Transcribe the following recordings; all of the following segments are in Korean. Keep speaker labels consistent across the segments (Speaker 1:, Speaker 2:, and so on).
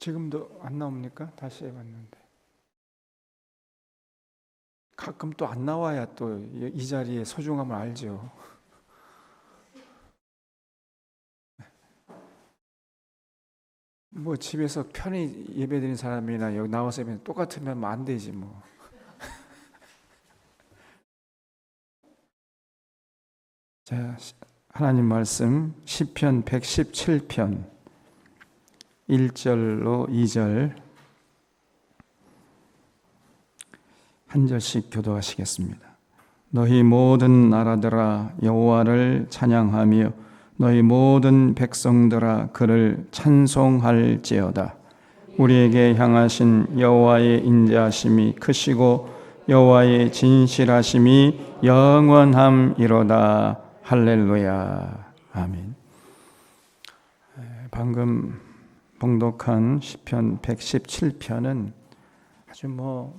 Speaker 1: 지금도 안 나옵니까? 다시 해봤는데 가끔 또 안 나와야 또 이 자리의 소중함을 알죠. 뭐 집에서 편히 예배드린 사람이나 여기 나와서 예배 똑같으면 뭐 안 되지 뭐. 자, 하나님 말씀 시편 117편 1절로 2절 한 절씩 교도하시겠습니다. 너희 모든 나라들아 여호와를 찬양하며 너희 모든 백성들아 그를 찬송할지어다. 우리에게 향하신 여호와의 인자하심이 크시고 여호와의 진실하심이 영원함이로다. 할렐루야. 아멘. 방금 봉독한 시편 117편은 아주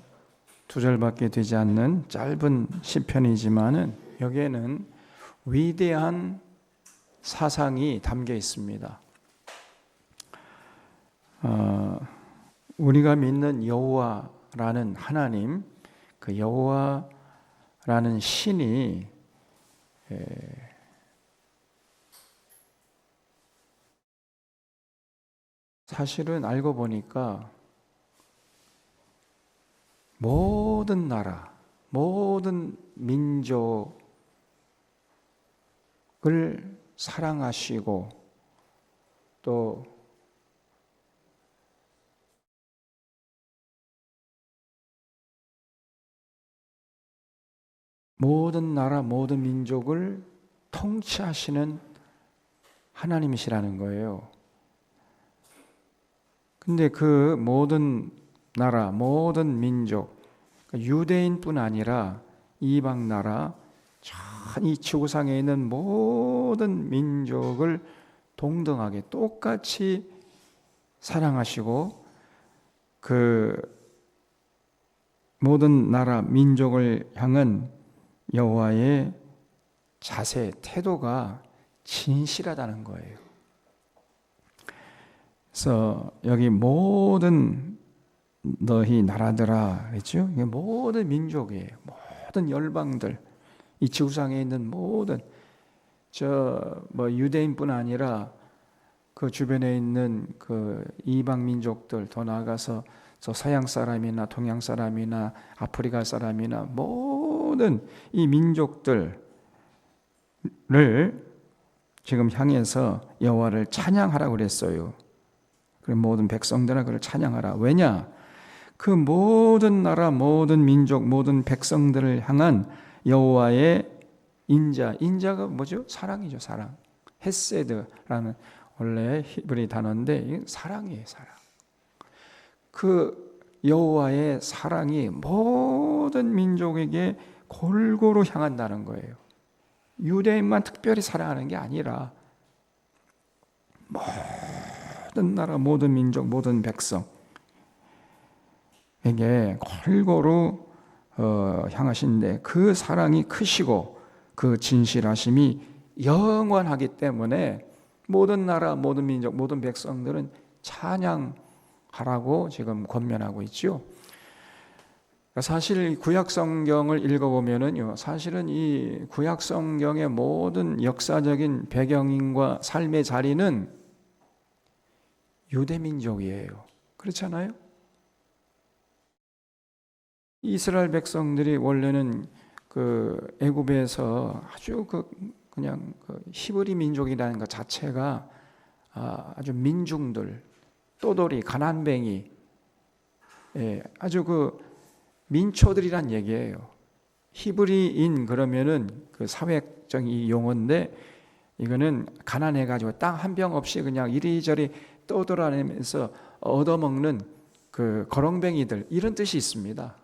Speaker 1: 두 절밖에 되지 않는 짧은 시편이지만은 여기에는 위대한 사상이 담겨 있습니다. 우리가 믿는 여호와라는 하나님, 그 여호와라는 신이 사실은 알고 보니까 모든 나라, 모든 민족을 사랑하시고 또 모든 나라, 모든 민족을 통치하시는 하나님이시라는 거예요. 근데 그 모든 나라, 모든 민족, 유대인뿐 아니라 이방 나라, 이 지구상에 있는 모든 민족을 동등하게 똑같이 사랑하시고 그 모든 나라, 민족을 향한 여호와의 자세, 태도가 진실하다는 거예요. 그래서 여기 모든 너희 나라들아 그랬죠? 이게 모든 민족이에요. 모든 열방들, 이 지구상에 있는 모든 유대인뿐 아니라 그 주변에 있는 그 이방 민족들, 더 나아가서 저 서양 사람이나 동양 사람이나 아프리카 사람이나 모든 이 민족들을 지금 향해서 여호와를 찬양하라고 그랬어요. 그리고 모든 백성들아 그를 찬양하라. 왜냐? 그 모든 나라, 모든 민족, 모든 백성들을 향한 여호와의 인자가 뭐죠? 사랑이죠, 사랑. 헤세드라는 원래 히브리 단어인데 사랑이에요, 사랑. 그 여호와의 사랑이 모든 민족에게 골고루 향한다는 거예요. 유대인만 특별히 사랑하는 게 아니라 모든 나라, 모든 민족, 모든 백성에게 골고루 향하신데 그 사랑이 크시고 그 진실하심이 영원하기 때문에 모든 나라, 모든 민족, 모든 백성들은 찬양하라고 지금 권면하고 있죠. 사실 구약 성경을 읽어보면은요, 사실은 이 구약 성경의 모든 역사적인 배경과 삶의 자리는 유대 민족이에요. 그렇잖아요? 이스라엘 백성들이 원래는 그 애굽에서 아주 그냥 히브리 민족이라는 것 자체가 아주 민중들, 또돌이, 가난뱅이, 아주 민초들이란 얘기예요. 히브리인 그러면은 그 사회적인 용어인데 이거는 가난해가지고 땅 한 병 없이 그냥 이리저리 떠돌아다니면서 얻어먹는 그 거렁뱅이들 이런 뜻이 있습니다.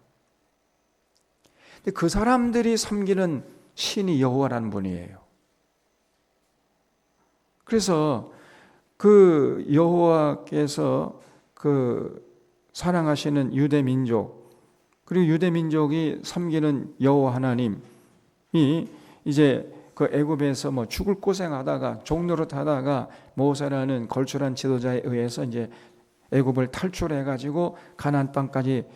Speaker 1: 근데 그 사람들이 섬기는 신이 여호와라는 분이에요. 그래서 그 여호와께서 그 사랑하시는 유대 민족 그리고 유대 민족이 섬기는 여호와 하나님이 이제 그 애굽에서 죽을 고생하다가 종노릇 하다가 모세라는 걸출한 지도자에 의해서 이제 애굽을 탈출해 가지고 가나안 땅까지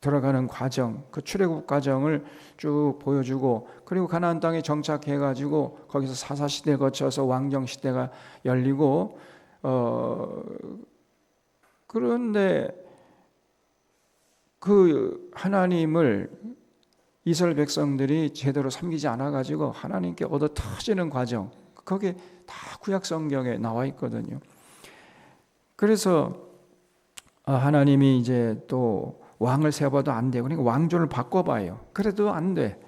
Speaker 1: 들어가는 과정, 그 출애굽 과정을 쭉 보여주고, 그리고 가나안 땅에 정착해 가지고 거기서 사사 시대 거쳐서 왕정 시대가 열리고, 그런데 그 하나님을 이스라엘 백성들이 제대로 섬기지 않아 가지고 하나님께 얻어 터지는 과정, 거기에 다 구약 성경에 나와 있거든요. 그래서 하나님이 이제 또 왕을 세워봐도 안 돼요. 그러니까 왕조를 바꿔봐요. 그래도 안 돼.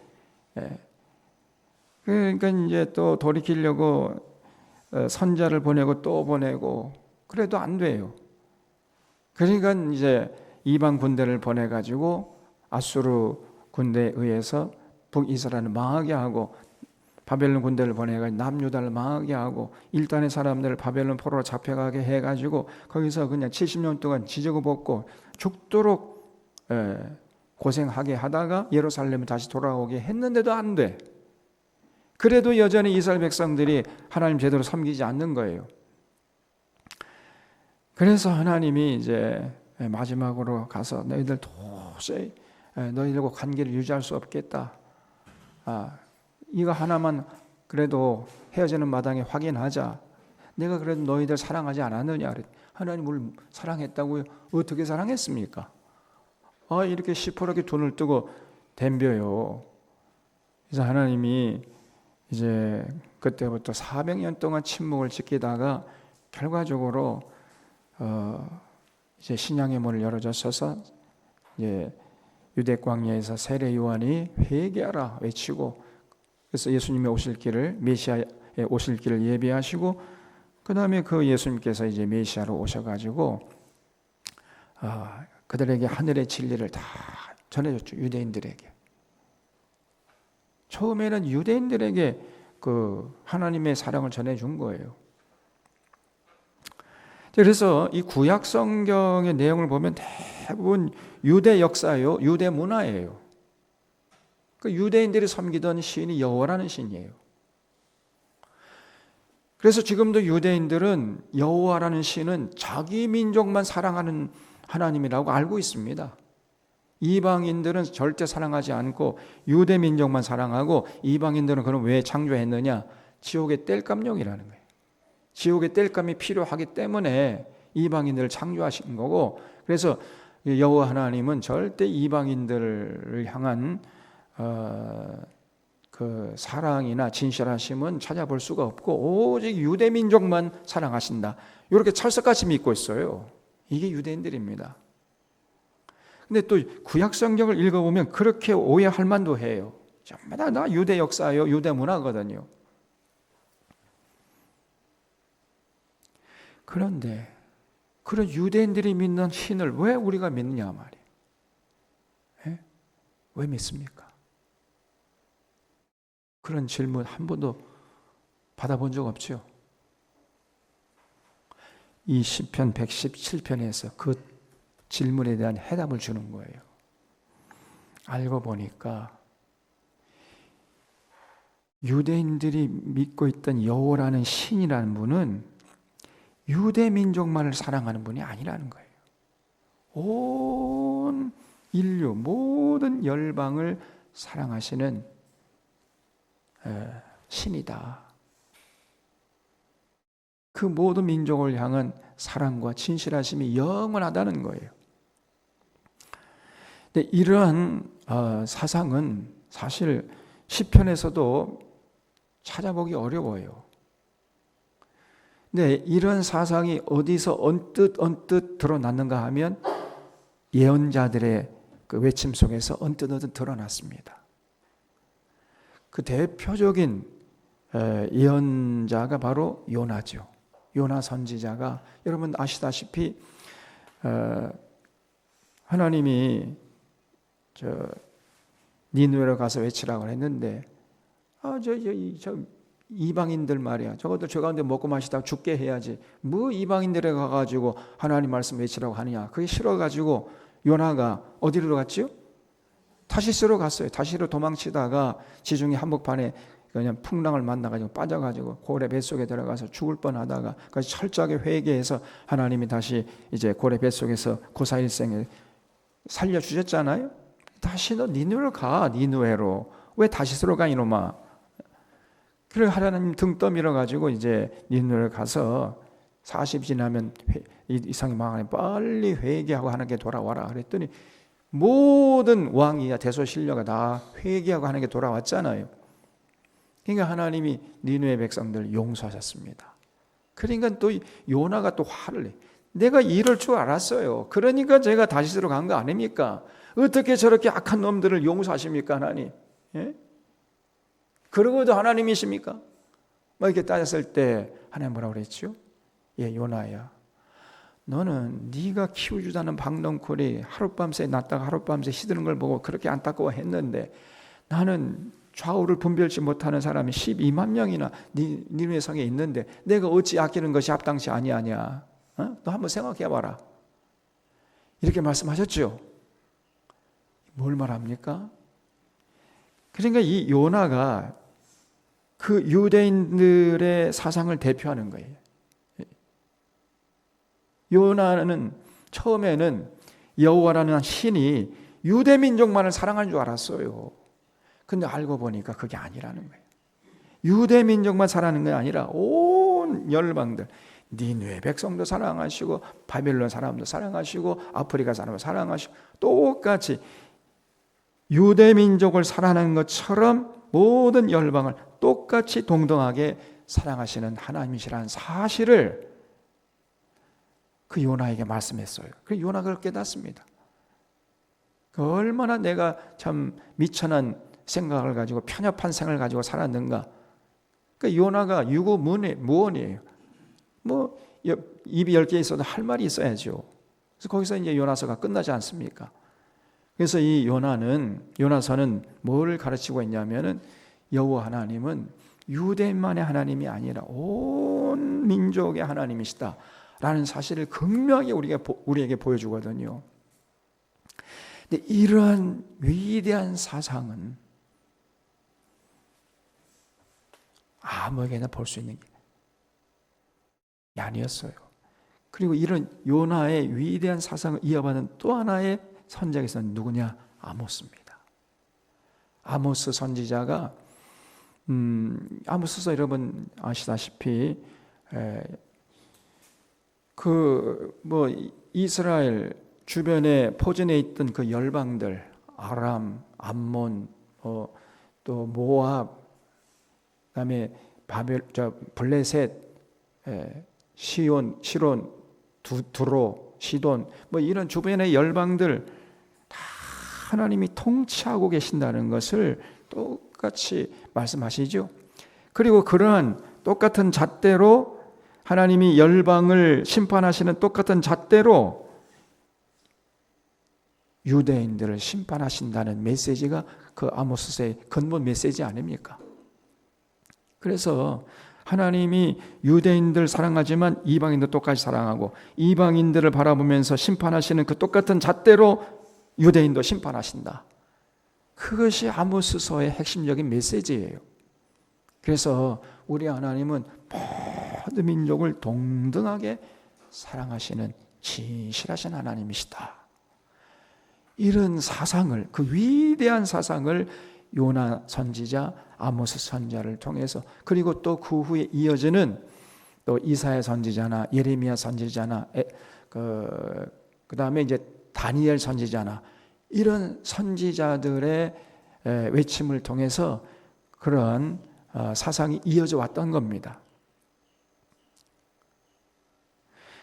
Speaker 1: 그러니까 이제 또 돌이키려고 선자를 보내고 또 보내고 그래도 안 돼요. 그러니까 이제 이방 군대를 보내가지고 아수르 군대에 의해서 북이스라엘을 망하게 하고, 바벨론 군대를 보내가지고 남유다를 망하게 하고, 일단의 사람들을 바벨론 포로로 잡혀가게 해가지고 거기서 그냥 70년 동안 지저귀 벗고 죽도록 고생하게 하다가 예루살렘에 다시 돌아오게 했는데도 안 돼. 그래도 여전히 이스라엘 백성들이 하나님 제대로 섬기지 않는 거예요. 그래서 하나님이 이제 마지막으로 가서 너희들 도저히 너희들과 관계를 유지할 수 없겠다. 이거 하나만 그래도 헤어지는 마당에 확인하자. 내가 그래도 너희들 사랑하지 않았느냐. 하나님을 사랑했다고요? 어떻게 사랑했습니까? 이렇게 시퍼렇게 돈을 뜨고 덤벼요. 그래서 하나님이 이제 그때부터 400년 동안 침묵을 지키다가 결과적으로 이제 신약의 문을 열어줬어서 이제 유대 광야에서 세례 요한이 회개하라 외치고, 그래서 예수님의 오실 길을, 메시아의 오실 길을 예비하시고, 그 다음에 그 예수님께서 이제 메시아로 오셔가지고 그들에게 하늘의 진리를 다 전해줬죠. 유대인들에게. 처음에는 유대인들에게 그 하나님의 사랑을 전해준 거예요. 그래서 이 구약 성경의 내용을 보면 대부분 유대 역사요, 유대 문화예요. 그 유대인들이 섬기던 신이 여호와라는 신이에요. 그래서 지금도 유대인들은 여호와라는 신은 자기 민족만 사랑하는 하나님이라고 알고 있습니다. 이방인들은 절대 사랑하지 않고 유대 민족만 사랑하고, 이방인들은 그럼 왜 창조했느냐? 지옥의 땔감용이라는 거예요. 지옥의 땔감이 필요하기 때문에 이방인들을 창조하신 거고, 그래서 여호와 하나님은 절대 이방인들을 향한 그 사랑이나 진실하심은 찾아볼 수가 없고 오직 유대 민족만 사랑하신다. 이렇게 철석같이 믿고 있어요. 이게 유대인들입니다. 근데 또 구약 성경을 읽어보면 그렇게 오해할 만도 해요. 전부 다 유대 역사예요. 유대 문화거든요. 그런데 그런 유대인들이 믿는 신을 왜 우리가 믿느냐 말이에요. 왜 믿습니까? 그런 질문 한 번도 받아본 적 없죠. 이 시편 117편에서 그 질문에 대한 해답을 주는 거예요. 알고 보니까 유대인들이 믿고 있던 여호와라는 신이라는 분은 유대 민족만을 사랑하는 분이 아니라는 거예요. 온 인류, 모든 열방을 사랑하시는 신이다. 그 모든 민족을 향한 사랑과 진실하심이 영원하다는 거예요. 근데 이러한 사상은 사실 시편에서도 찾아보기 어려워요. 근데 이런 사상이 어디서 언뜻 드러났는가 하면 예언자들의 그 외침 속에서 언뜻 드러났습니다. 그 대표적인 예언자가 바로 요나죠. 요나 선지자가, 여러분 아시다시피 하나님이 니느웨로 가서 외치라고 했는데 저 이방인들 말이야, 저것들 저 가운데 먹고 마시다가 죽게 해야지 뭐 이방인들에 가가지고 하나님 말씀 외치라고 하느냐. 그게 싫어가지고 요나가 어디로 갔지요? 타시스로 갔어요. 타시스로 도망치다가 지중해 한복판에 그냥 풍랑을 만나가지고 빠져가지고 고래 뱃속에 들어가서 죽을 뻔하다가 철저하게 회개해서 하나님이 다시 이제 고래 뱃속에서 고사일생을 살려주셨잖아요. 다시 너 니누에로 가. 니누에로. 왜 다시스로 가 이놈아. 그래 하나님 등 떠밀어가지고 이제 니누에로 가서 40 지나면 이상이 망하니 빨리 회개하고 하나님께 돌아와라 그랬더니 모든 왕이야 대소신료가 다 회개하고 하나님께 돌아왔잖아요. 그러니까 하나님이 니누의 백성들을 용서하셨습니다. 그러니까 또 요나가 또 화를 내. 내가 이럴 줄 알았어요. 그러니까 제가 다시스로 간 거 아닙니까? 어떻게 저렇게 악한 놈들을 용서하십니까 하나님? 예? 그러고도 하나님이십니까? 뭐 이렇게 따졌을 때 하나님 뭐라고 그랬죠? 예, 요나야, 너는 네가 키워주자는 박넝쿨이 하룻밤새 났다가 하룻밤새 시드는 걸 보고 그렇게 안타까워했는데 나는 좌우를 분별치 못하는 사람이 12만 명이나 니누의 성에 있는데 내가 어찌 아끼는 것이 합당치 아니하냐? 너 한번 생각해봐라. 이렇게 말씀하셨죠. 뭘 말합니까? 그러니까 이 요나가 그 유대인들의 사상을 대표하는 거예요. 요나는 처음에는 여호와라는 신이 유대 민족만을 사랑하는 줄 알았어요. 근데 알고 보니까 그게 아니라는 거예요. 유대 민족만 사랑하는 게 아니라 온 열방들, 니느웨 백성도 사랑하시고 바벨론 사람도 사랑하시고 아프리카 사람도 사랑하시고 똑같이 유대 민족을 사랑하는 것처럼 모든 열방을 똑같이 동등하게 사랑하시는 하나님이시라는 사실을 그 요나에게 말씀했어요. 그 요나가 그걸 깨닫습니다. 얼마나 내가 참 미천한 생각을 가지고 편협한 생각을 가지고 살았는가. 그 요나가 유구무원이에요. 뭐 입이 10개 있어도 할 말이 있어야죠. 그래서 거기서 이제 요나서가 끝나지 않습니까? 그래서 이 요나서는 뭘 가르치고 있냐면은 여호와 하나님은 유대인만의 하나님이 아니라 온 민족의 하나님이시다 라는 사실을 극명하게 우리에게 보여주거든요. 근데 이러한 위대한 사상은 아무에게나 볼 수 있는 게 아니었어요. 그리고 이런 요나의 위대한 사상을 이어받은 또 하나의 선지자가 있었는데 누구냐? 아모스입니다. 아모스 선지자가 아모스서 여러분 아시다시피 이스라엘 주변에 포진해 있던 그 열방들 아람, 암몬, 또 모압, 그다음에 블레셋, 시론, 두로, 시돈 뭐 이런 주변의 열방들 다 하나님이 통치하고 계신다는 것을 똑같이 말씀하시죠. 그리고 그러한 똑같은 잣대로 하나님이 열방을 심판하시는 똑같은 잣대로 유대인들을 심판하신다는 메시지가 그 아모스서의 근본 메시지 아닙니까? 그래서 하나님이 유대인들 사랑하지만 이방인도 똑같이 사랑하고 이방인들을 바라보면서 심판하시는 그 똑같은 잣대로 유대인도 심판하신다. 그것이 아모스서의 핵심적인 메시지예요. 그래서 우리 하나님은 모든 민족을 동등하게 사랑하시는 진실하신 하나님이시다. 이런 사상을, 그 위대한 사상을 요나 선지자, 아모스 선지자를 통해서, 그리고 또 그 후에 이어지는 또 이사야 선지자나 예레미야 선지자나 그 다음에 이제 다니엘 선지자나 이런 선지자들의 외침을 통해서 그런 사상이 이어져 왔던 겁니다.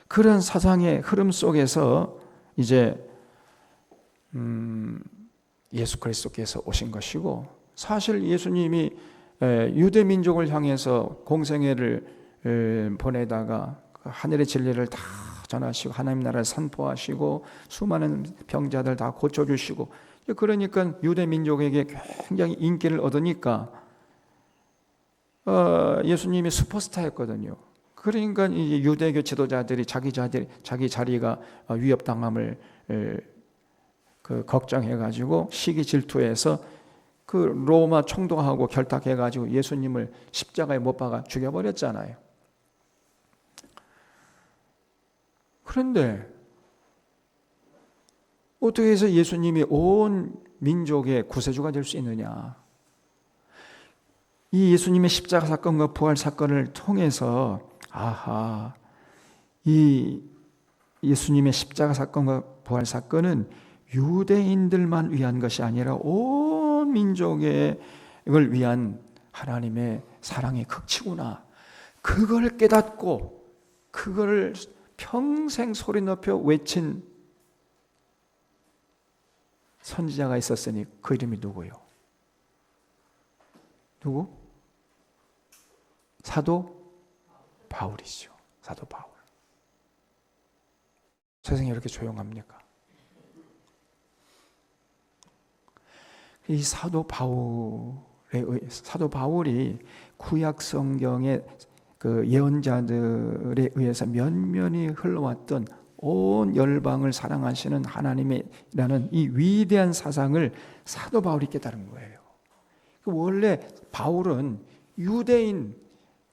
Speaker 1: 그런 사상의 흐름 속에서 이제 예수 그리스도께서 오신 것이고, 사실 예수님이 유대 민족을 향해서 공생애를 보내다가 하늘의 진리를 다 전하시고 하나님 나라를 선포하시고 수많은 병자들 다 고쳐주시고, 그러니까 유대 민족에게 굉장히 인기를 얻으니까 예수님이 슈퍼스타였거든요. 그러니까 이제 유대교 지도자들이 자기 자리가 위협당함을 걱정해가지고 시기 질투해서 그 로마 총독하고 결탁해가지고 예수님을 십자가에 못 박아 죽여버렸잖아요. 그런데 어떻게 해서 예수님이 온 민족의 구세주가 될 수 있느냐? 이 예수님의 십자가 사건과 부활 사건을 통해서 이 예수님의 십자가 사건과 부활 사건은 유대인들만 위한 것이 아니라 온 민족을 위한 하나님의 사랑의 극치구나. 그걸 깨닫고 그걸 평생 소리 높여 외친 선지자가 있었으니 그 이름이 누구요? 누구? 사도 바울이죠. 사도 바울. 세상이 이렇게 조용합니까? 이 사도 바울이 구약 성경의 그 예언자들에 의해서 면면이 흘러왔던 온 열방을 사랑하시는 하나님이라는 이 위대한 사상을 사도 바울이 깨달은 거예요. 원래 바울은 유대인,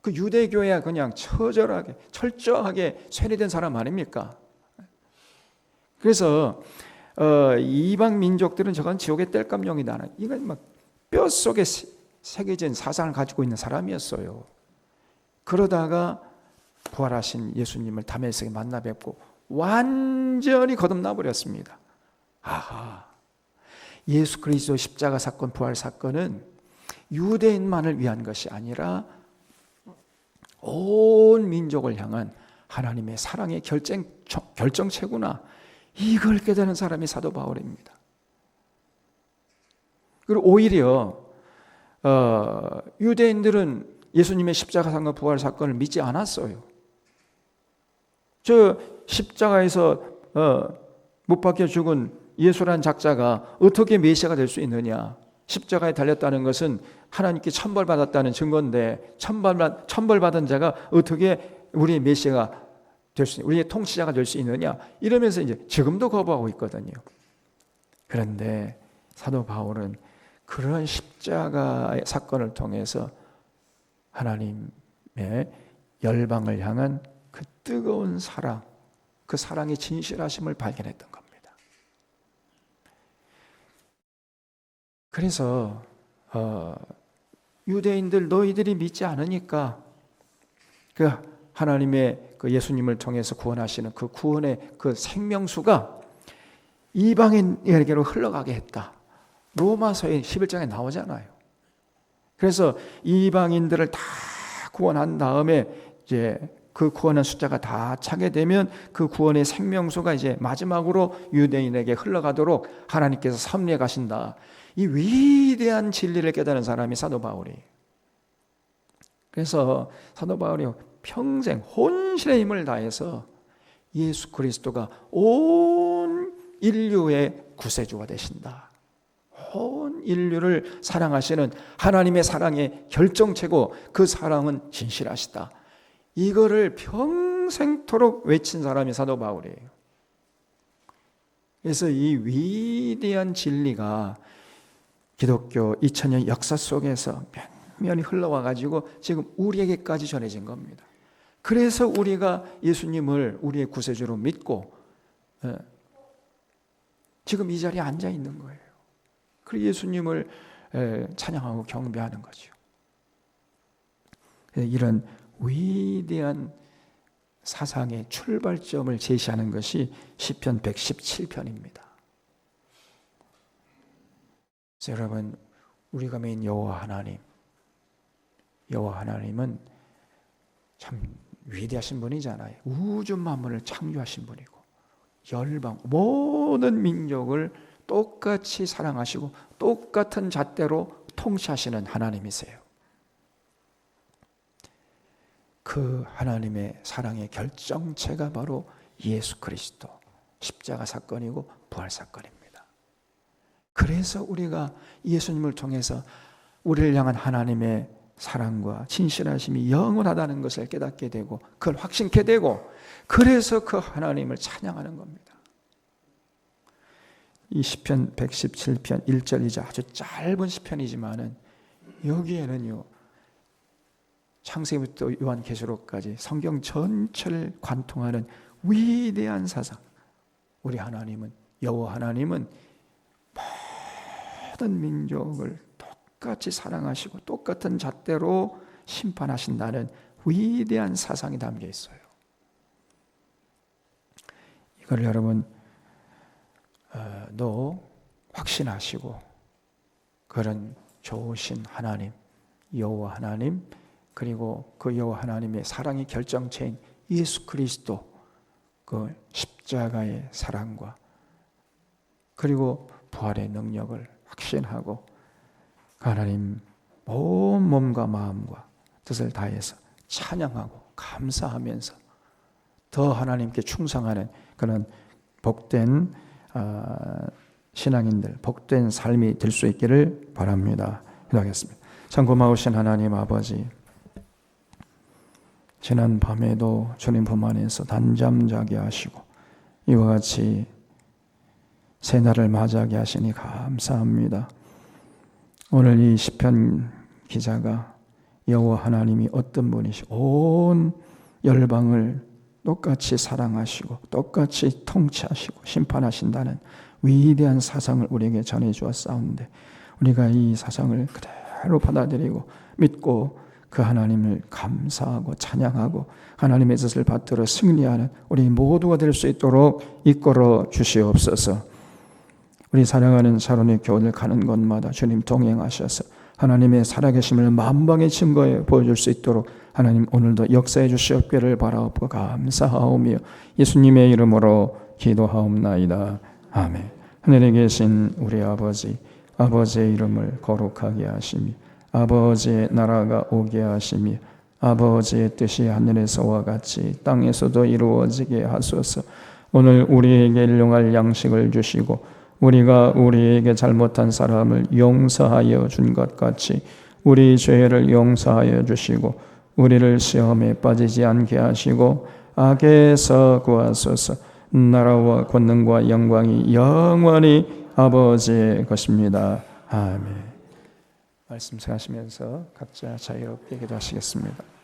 Speaker 1: 그 유대교회야 그냥 철저하게 쇠뇌된 사람 아닙니까? 그래서 이방 민족들은 저건 지옥의 땔감용이다. 이건 막 뼛속에 새겨진 사상을 가지고 있는 사람이었어요. 그러다가 부활하신 예수님을 다메섹에 만나 뵙고 완전히 거듭나 버렸습니다. 예수 그리스도 십자가 사건, 부활 사건은 유대인만을 위한 것이 아니라 온 민족을 향한 하나님의 사랑의 결정체구나. 이걸 깨닫는 사람이 사도 바울입니다. 그리고 오히려 유대인들은 예수님의 십자가 사건, 부활 사건을 믿지 않았어요. 저 십자가에서 못 박혀 죽은 예수란 작자가 어떻게 메시아가 될 수 있느냐? 십자가에 달렸다는 것은 하나님께 천벌받았다는 증거인데 천벌받은 자가 어떻게 우리의 메시아가 될 수, 우리의 통치자가 될 수 있느냐? 이러면서 이제 지금도 거부하고 있거든요. 그런데 사도 바울은 그런 십자가의 사건을 통해서 하나님의 열방을 향한 그 뜨거운 사랑, 그 사랑의 진실하심을 발견했던 겁니다. 그래서 유대인들 너희들이 믿지 않으니까 그 하나님의 그 예수님을 통해서 구원하시는 그 구원의 그 생명수가 이방인에게로 흘러가게 했다. 로마서의 11장에 나오잖아요. 그래서 이방인들을 다 구원한 다음에 이제 그 구원의 숫자가 다 차게 되면 그 구원의 생명수가 이제 마지막으로 유대인에게 흘러가도록 하나님께서 섭리해 가신다. 이 위대한 진리를 깨달은 사람이 사도 바울이에요. 그래서 사도 바울이 평생 혼신의 힘을 다해서 예수 그리스도가 온 인류의 구세주가 되신다. 온 인류를 사랑하시는 하나님의 사랑의 결정체고 그 사랑은 진실하시다. 이거를 평생토록 외친 사람이 사도 바울이에요. 그래서 이 위대한 진리가 기독교 2000년 역사 속에서 면면이 흘러와 가지고 지금 우리에게까지 전해진 겁니다. 그래서 우리가 예수님을 우리의 구세주로 믿고 지금 이 자리에 앉아 있는 거예요. 그리고 예수님을 찬양하고 경배하는 거죠. 이런 위대한 사상의 출발점을 제시하는 것이 시편 117편입니다. 여러분, 우리가 믿는 여호와 하나님은 참 위대하신 분이잖아요. 우주 만물을 창조하신 분이고 열방 모든 민족을 똑같이 사랑하시고 똑같은 잣대로 통치하시는 하나님이세요. 그 하나님의 사랑의 결정체가 바로 예수 그리스도 십자가 사건이고 부활 사건입니다. 그래서 우리가 예수님을 통해서 우리를 향한 하나님의 사랑과 진실하심이 영원하다는 것을 깨닫게 되고 그걸 확신케 되고 그래서 그 하나님을 찬양하는 겁니다. 이 시편 117편 1절이자 아주 짧은 시편이지만은 여기에는요 창세기부터 요한계시록까지 성경 전체를 관통하는 위대한 사상, 우리 하나님은, 여호와 하나님은 모든 민족을 똑같이 사랑하시고 똑같은 잣대로 심판하신다는 위대한 사상이 담겨 있어요. 이걸 여러분 확신하시고 그런 좋으신 하나님, 여호와 하나님, 그리고 그 여호와 하나님의 사랑의 결정체인 예수 그리스도, 그 십자가의 사랑과 그리고 부활의 능력을 확신하고 하나님 온 몸과 마음과 뜻을 다해서 찬양하고 감사하면서 더 하나님께 충성하는 그런 복된 신앙인들, 복된 삶이 될 수 있기를 바랍니다. 기도하겠습니다. 참 고마우신 하나님 아버지, 지난 밤에도 주님 품 안에서 단잠 자게 하시고 이와 같이 새날을 맞이하게 하시니 감사합니다. 오늘 이 시편 기자가 여호와 하나님이 어떤 분이시고 온 열방을 똑같이 사랑하시고 똑같이 통치하시고 심판하신다는 위대한 사상을 우리에게 전해주었사온데 우리가 이 사상을 그대로 받아들이고 믿고 그 하나님을 감사하고 찬양하고 하나님의 뜻을 받들어 승리하는 우리 모두가 될 수 있도록 이끌어 주시옵소서. 우리 사랑하는 샤론의 교회를 가는 곳마다 주님 동행하셔서 하나님의 살아계심을 만방의 증거에 보여줄 수 있도록 하나님 오늘도 역사해 주시옵기를 바라옵고 감사하오며 예수님의 이름으로 기도하옵나이다. 아멘. 하늘에 계신 우리 아버지, 아버지의 이름을 거룩하게 하시며 아버지의 나라가 오게 하시며 아버지의 뜻이 하늘에서와 같이 땅에서도 이루어지게 하소서. 오늘 우리에게 일용할 양식을 주시고 우리가 우리에게 잘못한 사람을 용서하여 준 것 같이 우리 죄를 용서하여 주시고 우리를 시험에 빠지지 않게 하시고 악에서 구하소서. 나라와 권능과 영광이 영원히 아버지의 것입니다. 아멘. 말씀 하시면서 각자 자유롭게 기도하시겠습니다.